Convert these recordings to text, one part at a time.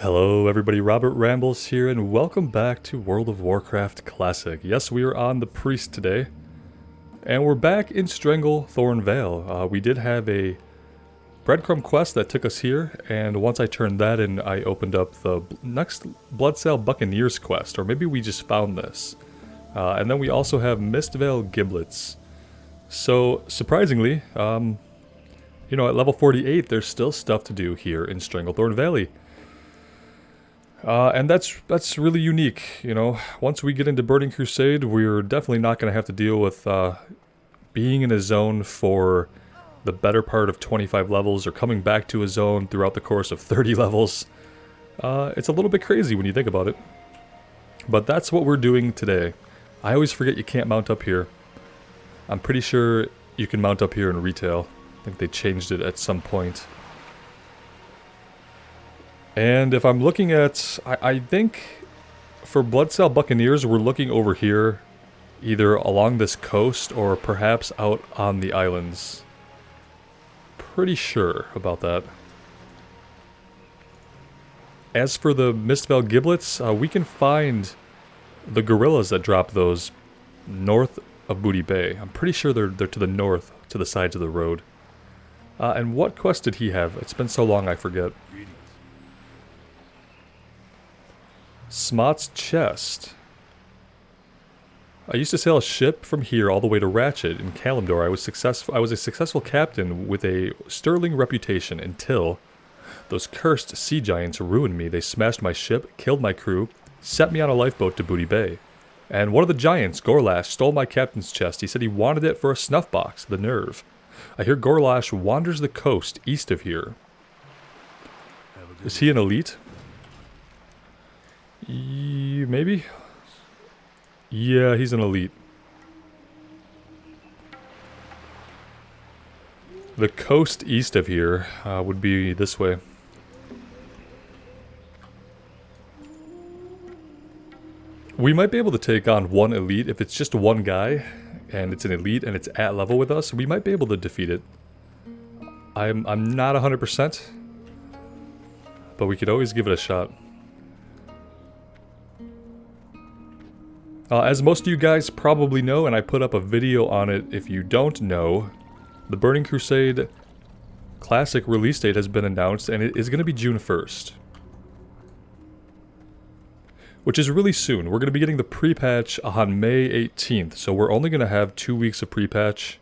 Hello everybody, Robert Rambles here, and welcome back to World of Warcraft Classic. Yes, we are on the Priest today, and we're back in Stranglethorn Vale. We did have a breadcrumb quest that took us here, and once I turned that in, I opened up the next Bloodsail Buccaneers quest, or maybe we just found this. And then we also have Mistvale Giblets. So, surprisingly, at level 48, there's still stuff to do here in Stranglethorn Valley. And that's really unique, Once we get into Burning Crusade, we're definitely not going to have to deal with being in a zone for the better part of 25 levels or coming back to a zone throughout the course of 30 levels. It's a little bit crazy when you think about it. But that's what we're doing today. I always forget you can't mount up here. I'm pretty sure you can mount up here in retail. I think they changed it at some point. And if I'm looking at, I think for Bloodsail Buccaneers, we're looking over here, either along this coast or perhaps out on the islands. Pretty sure about that. As for the Mistvale Giblets, we can find the gorillas that drop those north of Booty Bay. I'm pretty sure they're to the north, to the sides of the road. And what quest did he have? It's been so long I forget. Smot's Chest. I used to sail a ship from here all the way to Ratchet in Kalimdor. I was a successful captain with a sterling reputation until those cursed sea giants ruined me. They smashed my ship, killed my crew, set me on a lifeboat to Booty Bay. And one of the giants, Gorlash, stole my captain's chest. He said he wanted it for a snuff box, the nerve. I hear Gorlash wanders the coast east of here. Is he an elite? Maybe? Yeah, he's an elite. The coast east of here would be this way. We might be able to take on one elite. If it's just one guy, and it's an elite, and it's at level with us, we might be able to defeat it. I'm not 100%, but we could always give it a shot. As most of you guys probably know, and I put up a video on it if you don't know, the Burning Crusade Classic release date has been announced, and it is going to be June 1st. Which is really soon. We're going to be getting the pre-patch on May 18th, so we're only going to have 2 weeks of pre-patch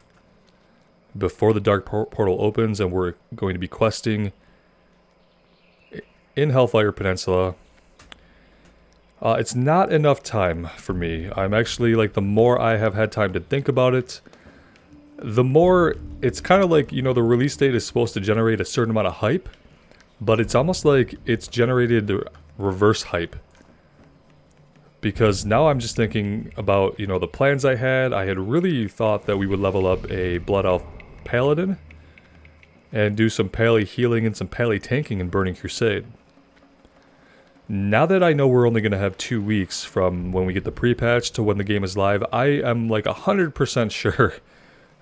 before the Dark Portal opens, and we're going to be questing in Hellfire Peninsula. It's not enough time for me. I'm actually, the more I have had time to think about it, the more, it's kind of like, the release date is supposed to generate a certain amount of hype, but it's almost like it's generated reverse hype. Because now I'm just thinking about, the plans I had. I had really thought that we would level up a Blood Elf Paladin and do some pally healing and some pally tanking in Burning Crusade. Now that I know we're only going to have 2 weeks from when we get the pre-patch to when the game is live, I am 100% sure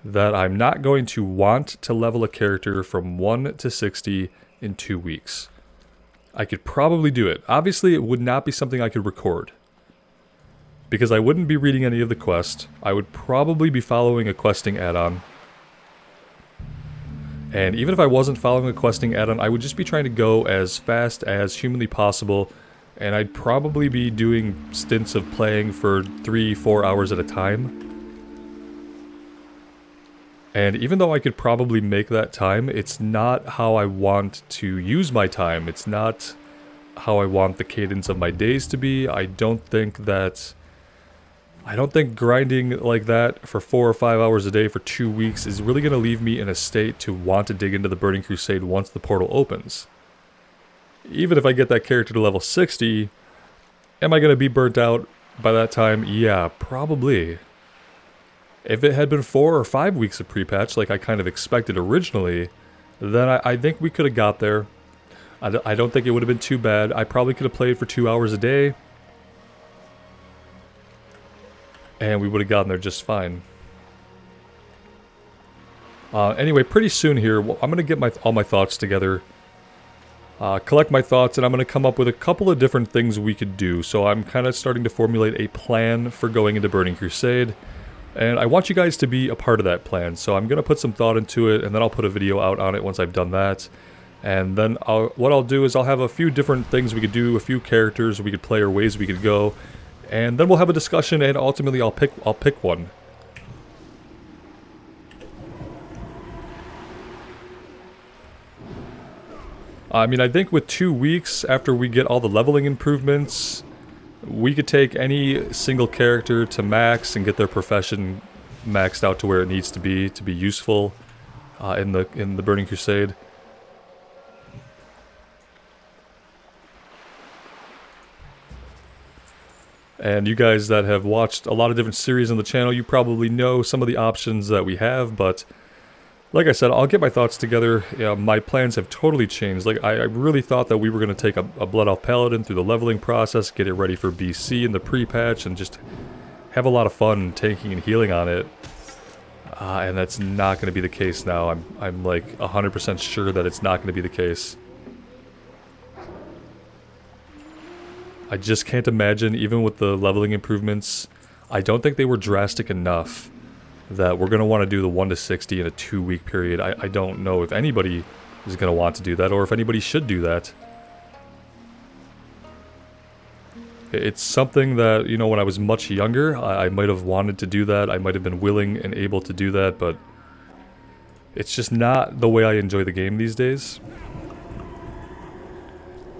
that I'm not going to want to level a character from 1 to 60 in 2 weeks. I could probably do it. Obviously, it would not be something I could record, because I wouldn't be reading any of the quest. I would probably be following a questing add-on. And even if I wasn't following a questing add-on, I would just be trying to go as fast as humanly possible, and I'd probably be doing stints of playing for 3-4 hours at a time. And even though I could probably make that time, it's not how I want to use my time. It's not how I want the cadence of my days to be. I don't think grinding like that for 4 or 5 hours a day for 2 weeks is really going to leave me in a state to want to dig into the Burning Crusade once the portal opens. Even if I get that character to level 60, am I going to be burnt out by that time? Yeah, probably. If it had been 4 or 5 weeks of pre-patch like I kind of expected originally, then I think we could have got there. I don't think it would have been too bad. I probably could have played for 2 hours a day, and we would have gotten there just fine. Anyway, pretty soon here, I'm going to get all my thoughts together collect my thoughts, and I'm going to come up with a couple of different things we could do. So I'm kind of starting to formulate a plan for going into Burning Crusade, and I want you guys to be a part of that plan. So I'm going to put some thought into it, and then I'll put a video out on it once I've done that. And then what I'll do is I'll have a few different things we could do, a few characters we could play or ways we could go, and then we'll have a discussion, and ultimately I'll pick one. I mean, I think with 2 weeks after we get all the leveling improvements, we could take any single character to max and get their profession maxed out to where it needs to be useful in the Burning Crusade. And you guys that have watched a lot of different series on the channel, you probably know some of the options that we have, but like I said, I'll get my thoughts together. My plans have totally changed. Like, I really thought that we were going to take a Blood Elf Paladin through the leveling process, get it ready for BC in the pre-patch, and just have a lot of fun tanking and healing on it. And that's not going to be the case now. I'm like 100% sure that it's not going to be the case. I just can't imagine, even with the leveling improvements, I don't think they were drastic enough that we're going to want to do the 1 to 60 in a 2-week period. I don't know if anybody is going to want to do that, or if anybody should do that. It's something that, you know, when I was much younger, I might have wanted to do that. I might have been willing and able to do that, but it's just not the way I enjoy the game these days.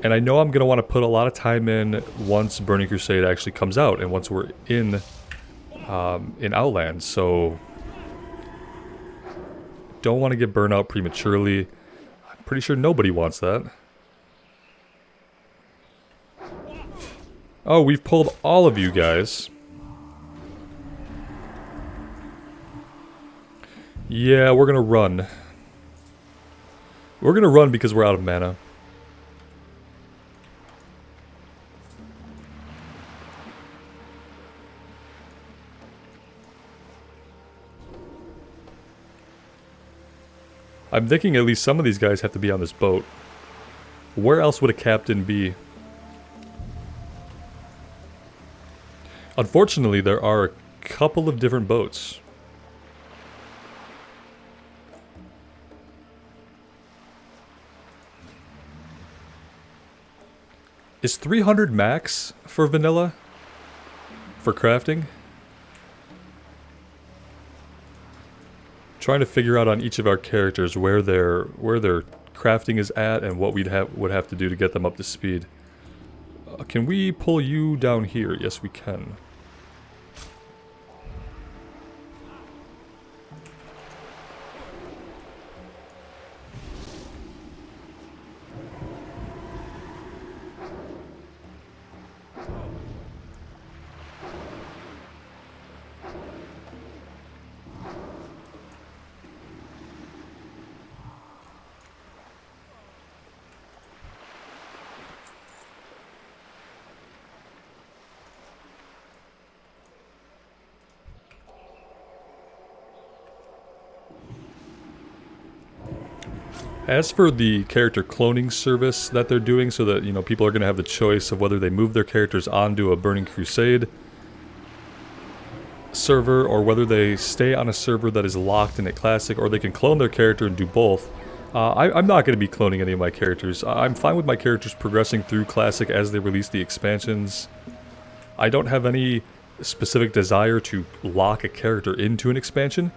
And I know I'm going to want to put a lot of time in once Burning Crusade actually comes out, and once we're in Outlands, so don't want to get burned out prematurely. I'm pretty sure nobody wants that. Oh, we've pulled all of you guys. Yeah, we're gonna run. We're gonna run because we're out of mana. I'm thinking at least some of these guys have to be on this boat. Where else would a captain be? Unfortunately, there are a couple of different boats. Is 300 max for vanilla? For crafting? Trying to figure out on each of our characters where their crafting is at and what would have to do to get them up to speed. Can we pull you down here? Yes, we can. As for the character cloning service that they're doing, so that, you know, people are going to have the choice of whether they move their characters onto a Burning Crusade server, or whether they stay on a server that is locked in a Classic, or they can clone their character and do both. I'm not going to be cloning any of my characters. I'm fine with my characters progressing through Classic as they release the expansions. I don't have any specific desire to lock a character into an expansion.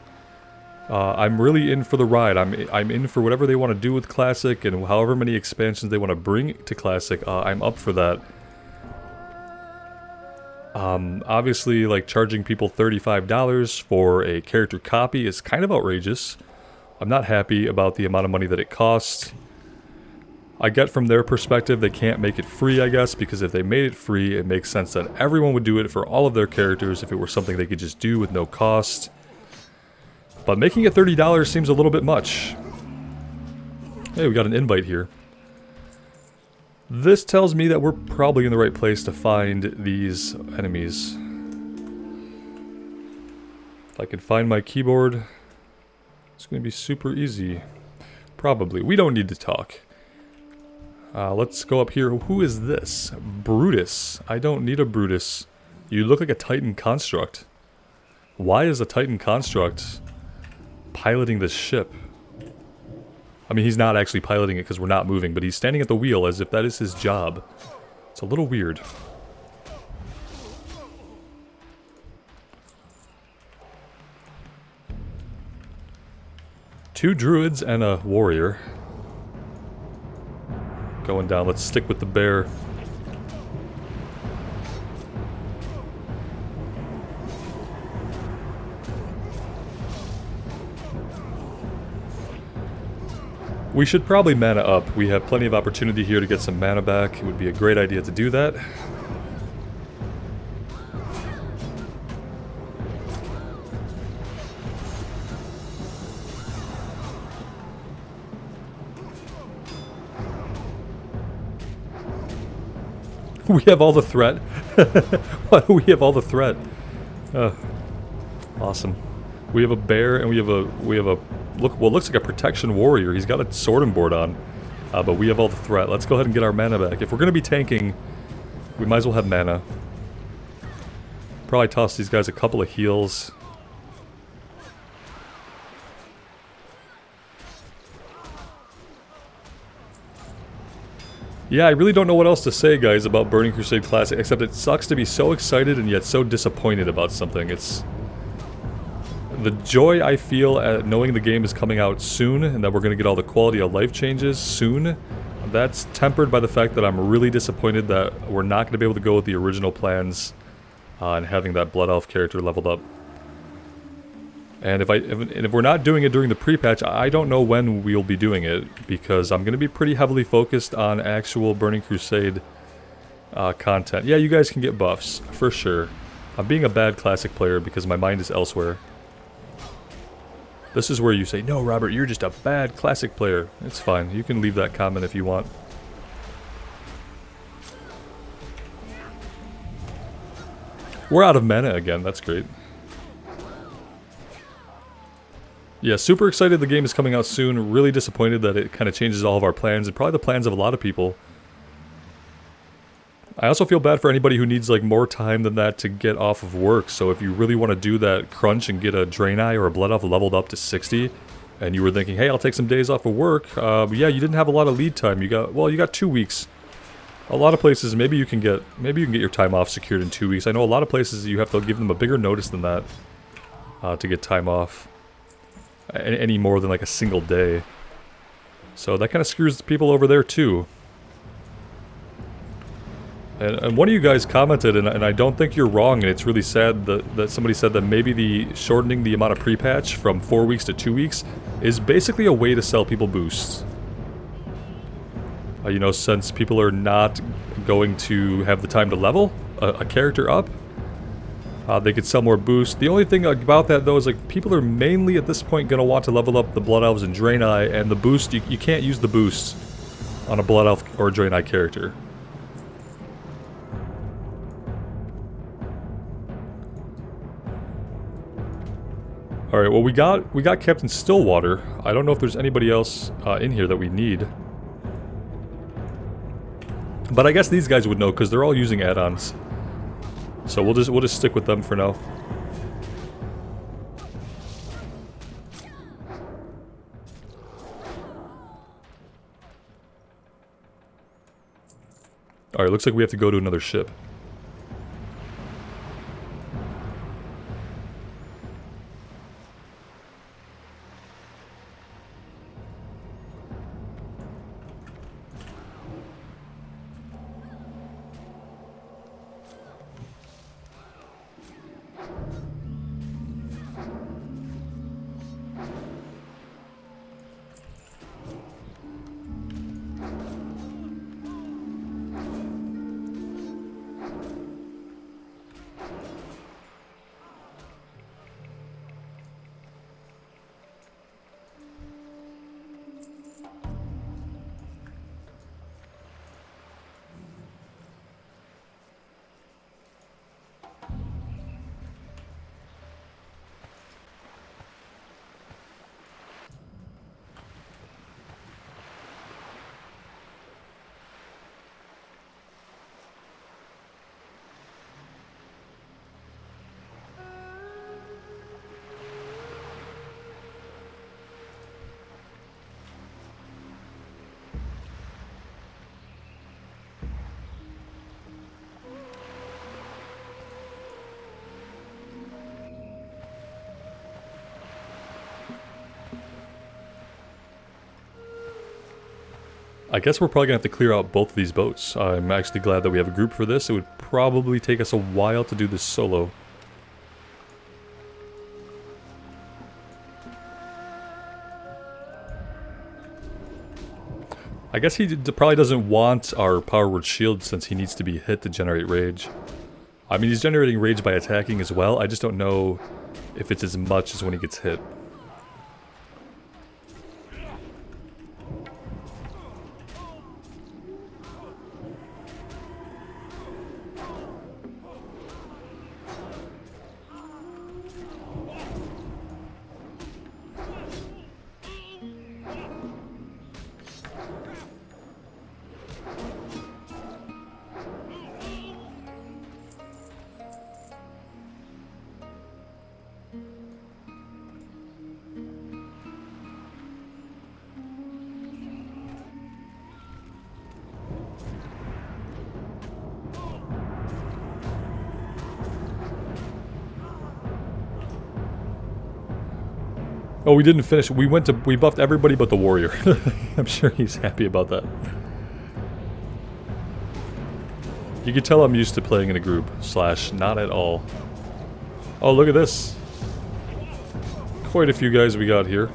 I'm really in for the ride. I'm in for whatever they want to do with Classic, and however many expansions they want to bring to Classic, I'm up for that. Obviously, like, charging people $35 for a character copy is kind of outrageous. I'm not happy about the amount of money that it costs. I get from their perspective they can't make it free, I guess, because if they made it free, it makes sense that everyone would do it for all of their characters if it were something they could just do with no cost. But making it $30 seems a little bit much. Hey, we got an invite here. This tells me that we're probably in the right place to find these enemies. If I can find my keyboard, it's going to be super easy. Probably. We don't need to talk. Let's go up here. Who is this? Brutus. I don't need a Brutus. You look like a Titan construct. Why is a Titan construct piloting this ship? I mean, he's not actually piloting it because we're not moving, but he's standing at the wheel as if that is his job. It's a little weird. Two druids and a warrior. Going down. Let's stick with the bear. We should probably mana up. We have plenty of opportunity here to get some mana back. It would be a great idea to do that. We have all the threat. Why do we have all the threat? Awesome. We have a bear and we have a looks like a protection warrior. He's got a sword and board on, but we have all the threat. Let's go ahead and get our mana back. If we're gonna be tanking, we might as well have mana. Probably toss these guys a couple of heals. Yeah, I really don't know what else to say, guys, about Burning Crusade Classic, except it sucks to be so excited and yet so disappointed about something. It's the joy I feel at knowing the game is coming out soon and that we're going to get all the quality of life changes soon. That's tempered by the fact that I'm really disappointed that we're not going to be able to go with the original plans and having that Blood Elf character leveled up. And if we're not doing it during the pre-patch, I don't know when we'll be doing it, because I'm going to be pretty heavily focused on actual Burning Crusade content. Yeah, you guys can get buffs, for sure. I'm being a bad Classic player because my mind is elsewhere. This is where you say, no, Robert, you're just a bad Classic player. It's fine. You can leave that comment if you want. We're out of mana again. That's great. Yeah, super excited the game is coming out soon. Really disappointed that it kind of changes all of our plans, and probably the plans of a lot of people. I also feel bad for anybody who needs like more time than that to get off of work. So if you really want to do that crunch and get a Draenei or a Blood Elf leveled up to 60, and you were thinking, hey, I'll take some days off of work, yeah, you didn't have a lot of lead time. You got 2 weeks. A lot of places, maybe you can get your time off secured in 2 weeks. I know a lot of places you have to give them a bigger notice than that to get time off. Any more than like a single day. So that kind of screws people over there too. And one of you guys commented, and I don't think you're wrong, and it's really sad that somebody said that maybe the shortening the amount of pre-patch from 4 weeks to 2 weeks is basically a way to sell people boosts. You know, since people are not going to have the time to level a character up, they could sell more boosts. The only thing about that, though, is like people are mainly at this point going to want to level up the Blood Elves and Draenei, and the boost, you can't use the boosts on a Blood Elf or a Draenei character. Alright, well we got Captain Stillwater. I don't know if there's anybody else in here that we need. But I guess these guys would know because they're all using add-ons. So we'll just stick with them for now. Alright, looks like we have to go to another ship. I guess we're probably going to have to clear out both of these boats. I'm actually glad that we have a group for this. It would probably take us a while to do this solo. I guess he probably doesn't want our power word shield since he needs to be hit to generate rage. I mean, he's generating rage by attacking as well. I just don't know if it's as much as when he gets hit. Oh, we didn't finish. We buffed everybody but the warrior. I'm sure he's happy about that. You can tell I'm used to playing in a group, / not at all. Oh, look at this. Quite a few guys we got here.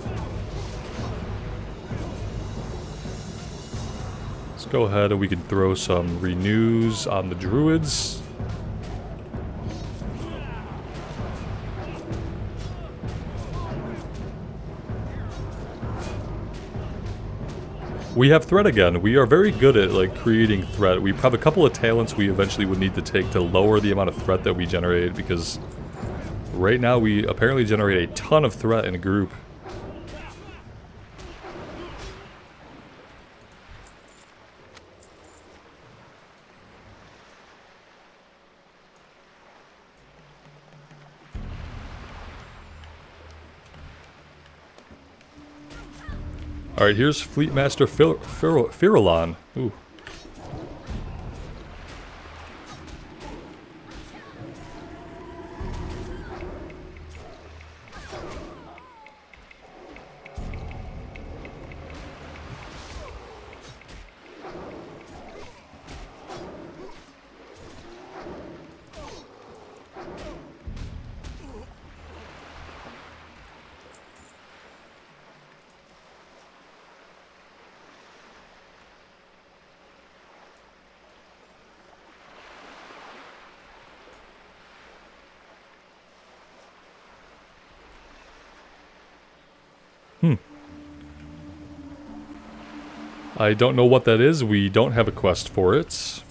Let's go ahead and we can throw some renews on the druids. We have threat again. We are very good at like creating threat. We have a couple of talents we eventually would need to take to lower the amount of threat that we generate, because right now we apparently generate a ton of threat in a group. Alright, here's Fleetmaster Firulon. Ooh. I don't know what that is. We don't have a quest for it.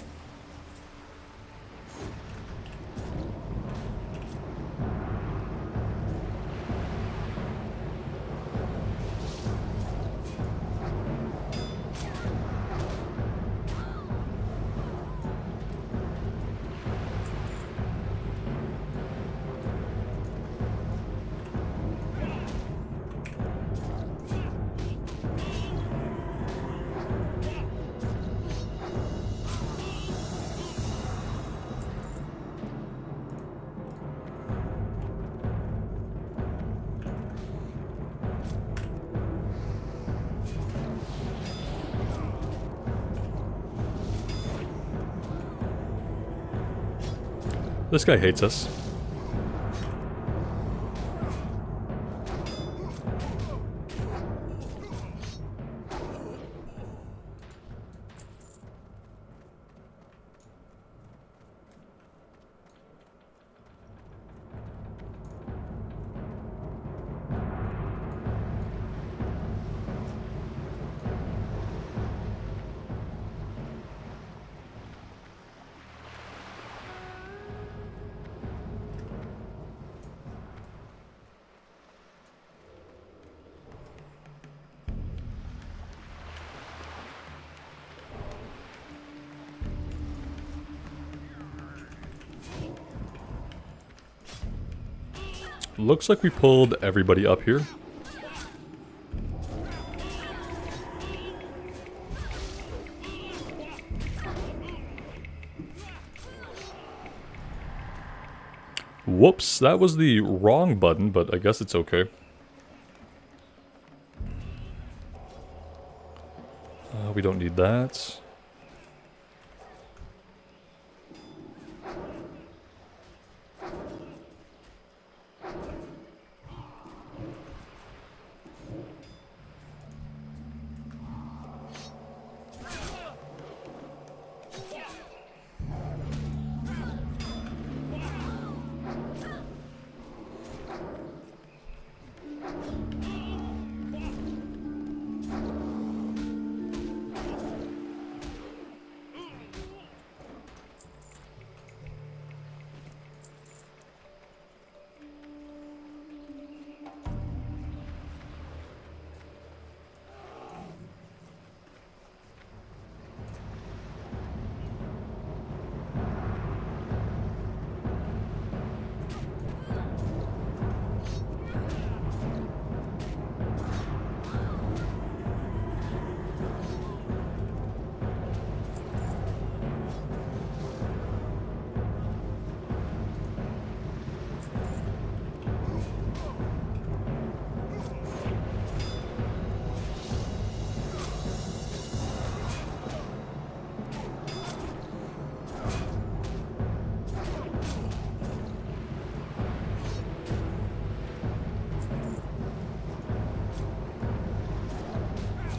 This guy hates us. Looks like we pulled everybody up here. Whoops, that was the wrong button, but I guess it's okay. We we don't need that.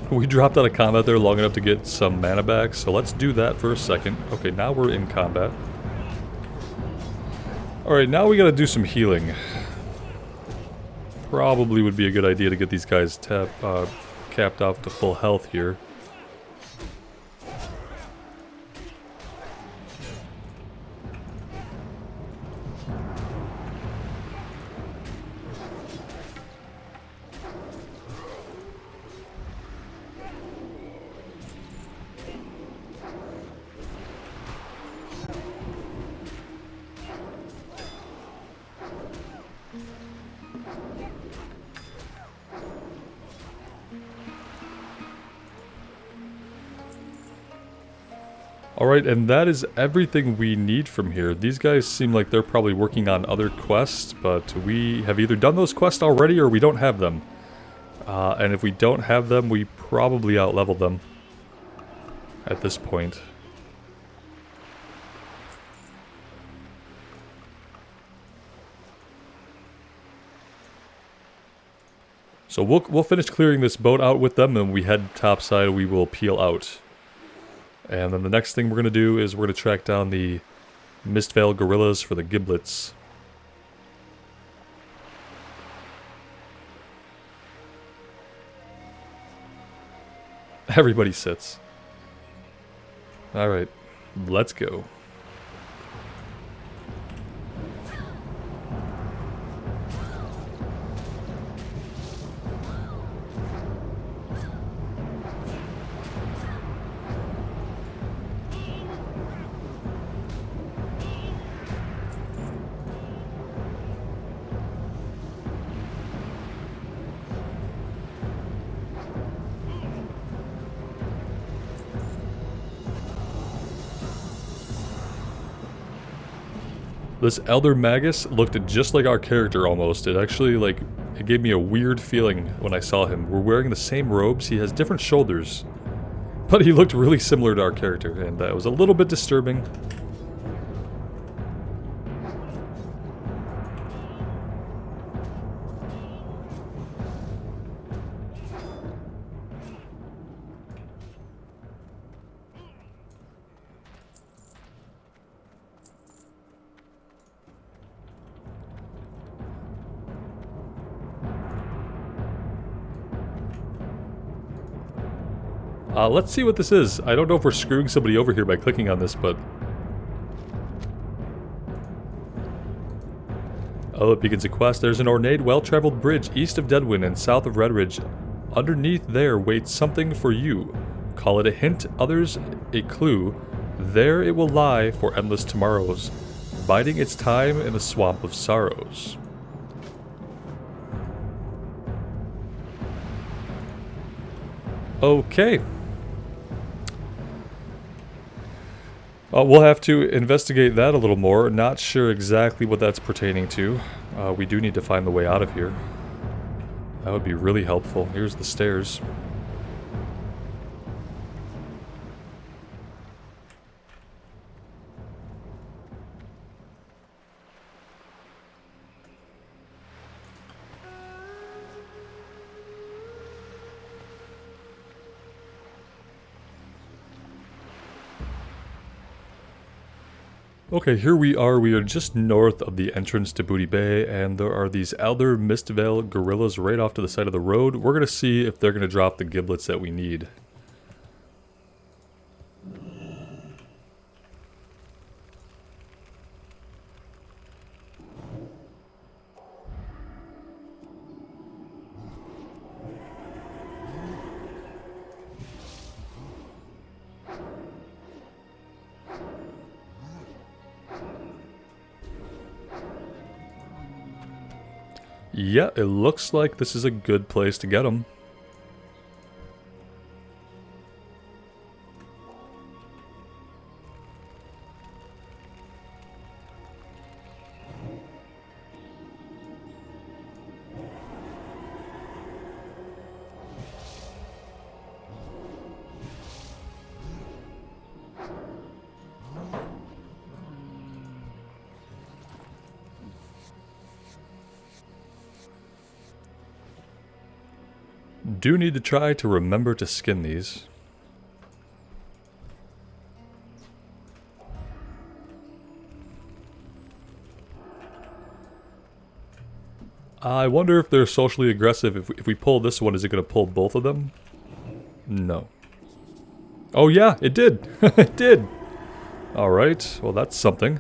We dropped out of combat there long enough to get some mana back, so let's do that for a second. Okay, now we're in combat. Alright, now we gotta do some healing. Probably would be a good idea to get these guys capped off to full health here. Alright, and that is everything we need from here. These guys seem like they're probably working on other quests, but we have either done those quests already or we don't have them. And if we don't have them, we probably out-leveled them at this point. So we'll finish clearing this boat out with them, and when we head topside, we will peel out. And then the next thing we're going to do is we're going to track down the Mistvale gorillas for the giblets. Everybody sits. Alright, let's go. This Elder Magus looked just like our character almost. It actually, like, it gave me a weird feeling when I saw him. We're wearing the same robes, he has different shoulders. But he looked really similar to our character, and that was a little bit disturbing. Let's see what this is. I don't know if we're screwing somebody over here by clicking on this, but... Oh, it begins a quest. There's an ornate, well-traveled bridge east of Deadwind and south of Redridge. Underneath there waits something for you. Call it a hint, others a clue. There it will lie for endless tomorrows, biding its time in the swamp of sorrows. Okay. We'll have to investigate that a little more. Not sure exactly what that's pertaining to. We do need to find the way out of here. That would be really helpful. Here's the stairs. Okay, here we are. We are just north of the entrance to Booty Bay, and there are these Elder Mistvale gorillas right off to the side of the road. We're going to see if they're going to drop the giblets that we need. Yeah, it looks like this is a good place to get them. Do need to try to remember to skin these. I wonder if they're socially aggressive. If we pull this one, is it going to pull both of them? No. Oh yeah, it did. It did. Alright, well that's something.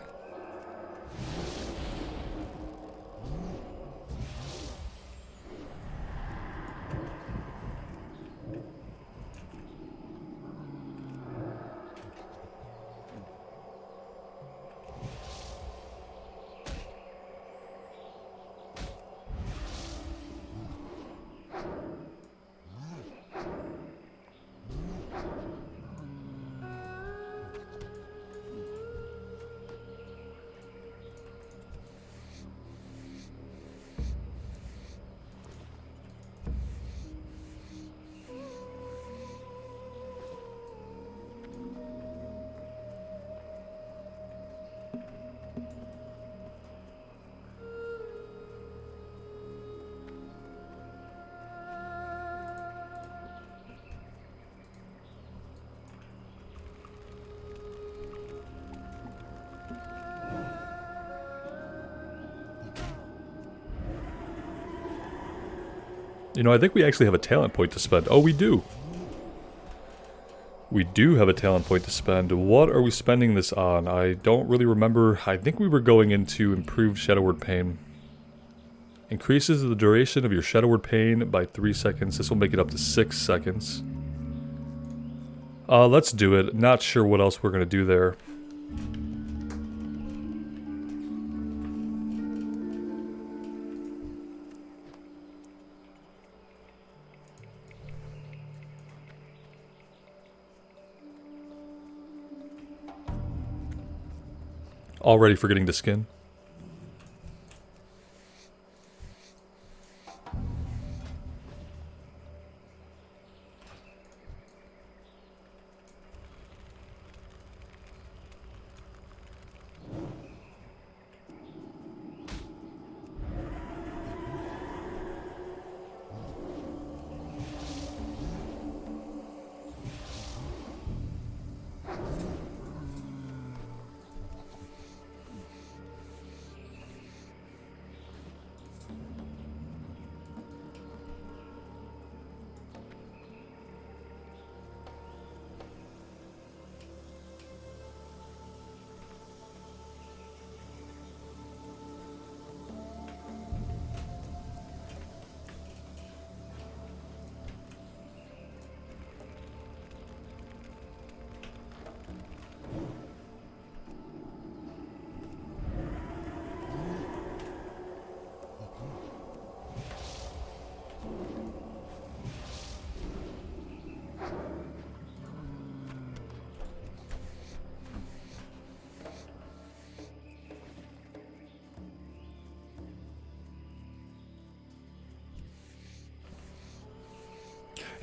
You know, I think we actually have a talent point to spend. Oh, we do. We do have a talent point to spend. What are we spending this on? I don't really remember. I think we were going into improved Shadow Word Pain. Increases the duration of your Shadow Word Pain by 3 seconds. This will make it up to 6 seconds. Let's do it. Not sure what else we're going to do there. Already forgetting to skin.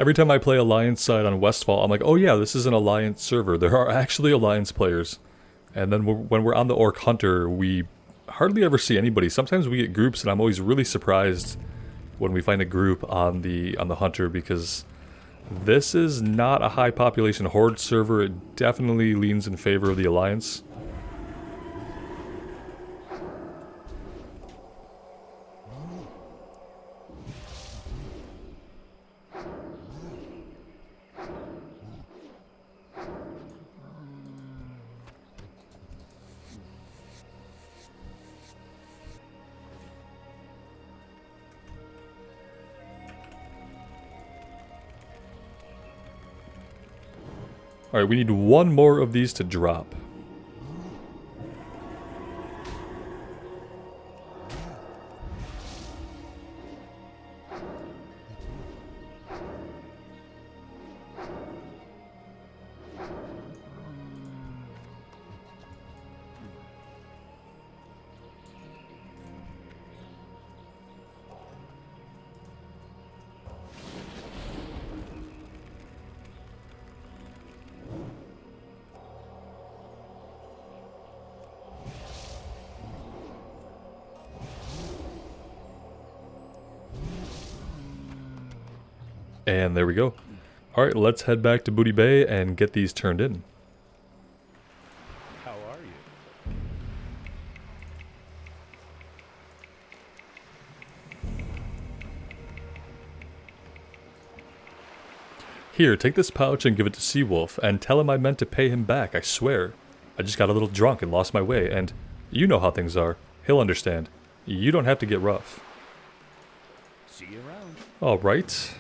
Every time I play Alliance side on Westfall, I'm like, oh yeah, this is an Alliance server. There are actually Alliance players. And then when we're on the Orc Hunter, we hardly ever see anybody. Sometimes we get groups, and I'm always really surprised when we find a group on the Hunter, because this is not a high population Horde server. It definitely leans in favor of the Alliance. Alright, we need one more of these to drop. And there we go. Alright, let's head back to Booty Bay and get these turned in. How are you? Here, take this pouch and give it to Seawolf, and tell him I meant to pay him back, I swear. I just got a little drunk and lost my way, and you know how things are. He'll understand. You don't have to get rough. See you around. Alright.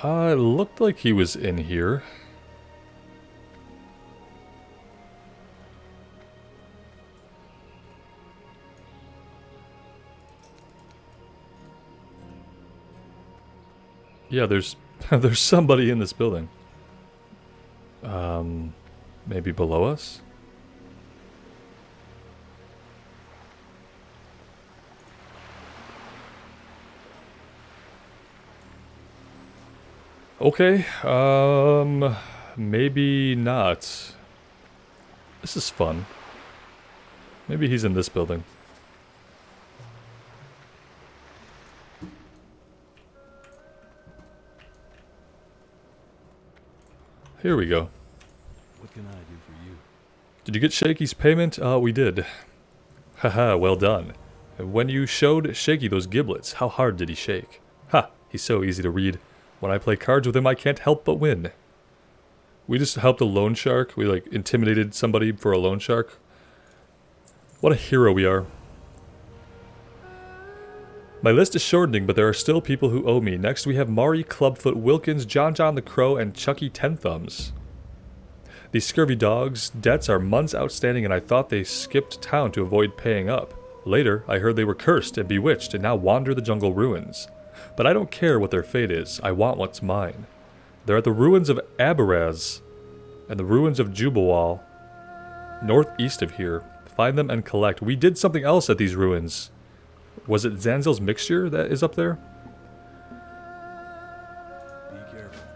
It looked like he was in here. Yeah, there's there's somebody in this building. Maybe below us? Okay, maybe not. This is fun. Maybe he's in this building. Here we go. What can I do for you? Did you get Shaky's payment? We did. Haha, well done. When you showed Shaky those giblets, how hard did he shake? Ha, he's so easy to read. When I play cards with him, I can't help but win. We just helped a loan shark. We, like, intimidated somebody for a loan shark. What a hero we are. My list is shortening, but there are still people who owe me. Next, we have Mari, Clubfoot, Wilkins, John the Crow, and Chucky Ten Thumbs. These scurvy dogs' debts are months outstanding, and I thought they skipped town to avoid paying up. Later, I heard they were cursed and bewitched and now wander the jungle ruins. But I don't care what their fate is. I want what's mine. They're at the ruins of Abaraz and the ruins of Jubawal, northeast of here. Find them and collect. We did something else at these ruins. Was it Zanzil's mixture that is up there? Be careful.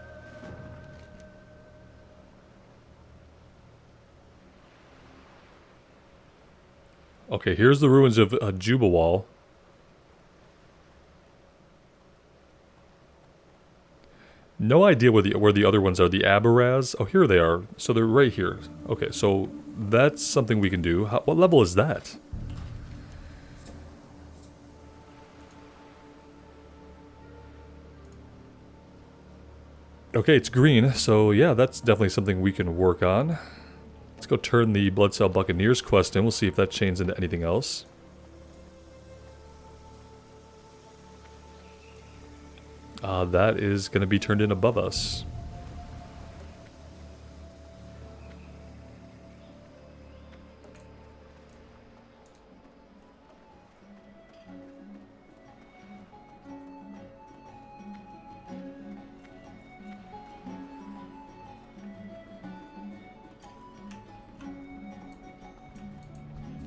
Okay, here's the ruins of Jubawal. No idea where the other ones are. The Abaraz? Oh, here they are. So they're right here. Okay, so that's something we can do. What level is that? Okay, it's green, so yeah, that's definitely something we can work on. Let's go turn the Blood Cell Buccaneers quest in. We'll see if that changes into anything else. That is going to be turned in above us.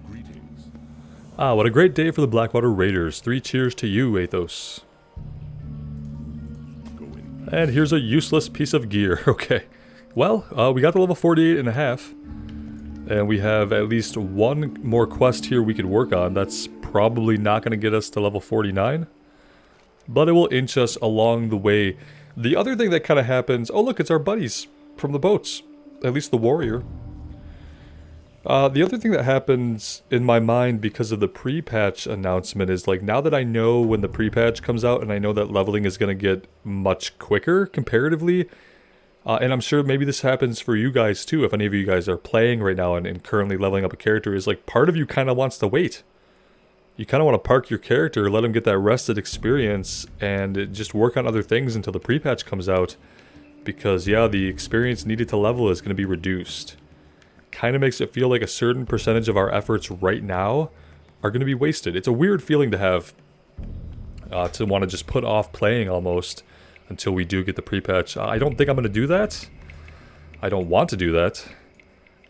Greetings. Ah, what a great day for the Blackwater Raiders. 3 cheers to you, Athos. And here's a useless piece of gear. Okay. Well, we got to level 48 and a half. And we have at least one more quest here we could work on. That's probably not going to get us to level 49. But it will inch us along the way The other thing that kind of happens... Oh, look, it's our buddies from the boats. At least the warrior. The other thing that happens in my mind because of the pre-patch announcement is, like, now that I know when the pre-patch comes out and I know that leveling is going to get much quicker comparatively, and I'm sure maybe this happens for you guys too, if any of you guys are playing right now and currently leveling up a character, is like part of you kind of wants to wait. You kind of want to park your character, let him get that rested experience, and just work on other things until the pre-patch comes out. Because, yeah, the experience needed to level is going to be reduced. Kind of makes it feel like a certain percentage of our efforts right now are going to be wasted. It's a weird feeling to have, to want to just put off playing almost until we do get the pre-patch. I don't think I'm going to do that. I don't want to do that.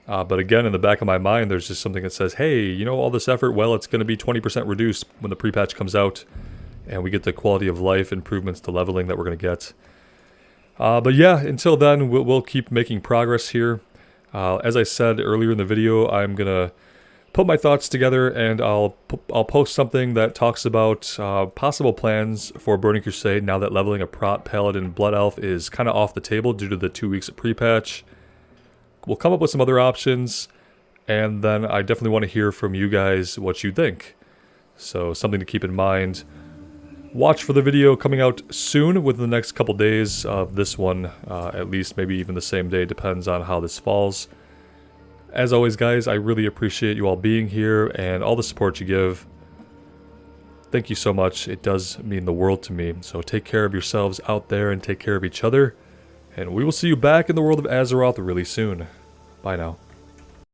But again, in the back of my mind, there's just something that says, hey, you know, all this effort, well, it's going to be 20% reduced when the pre-patch comes out and we get the quality of life improvements to leveling that we're going to get. But yeah, until then, we'll keep making progress here. As I said earlier in the video, I'm going to put my thoughts together and I'll post something that talks about possible plans for Burning Crusade now that leveling a Prot, Paladin, Blood Elf is kind of off the table due to the 2 weeks of pre-patch. We'll come up with some other options, and then I definitely want to hear from you guys what you think. So something to keep in mind. Watch for the video coming out soon within the next couple days of this one, at least maybe even the same day, depends on how this falls. As always, guys, I really appreciate you all being here and all the support you give. Thank you so much. It does mean the world to me. So take care of yourselves out there and take care of each other. And we will see you back in the world of Azeroth really soon. Bye now.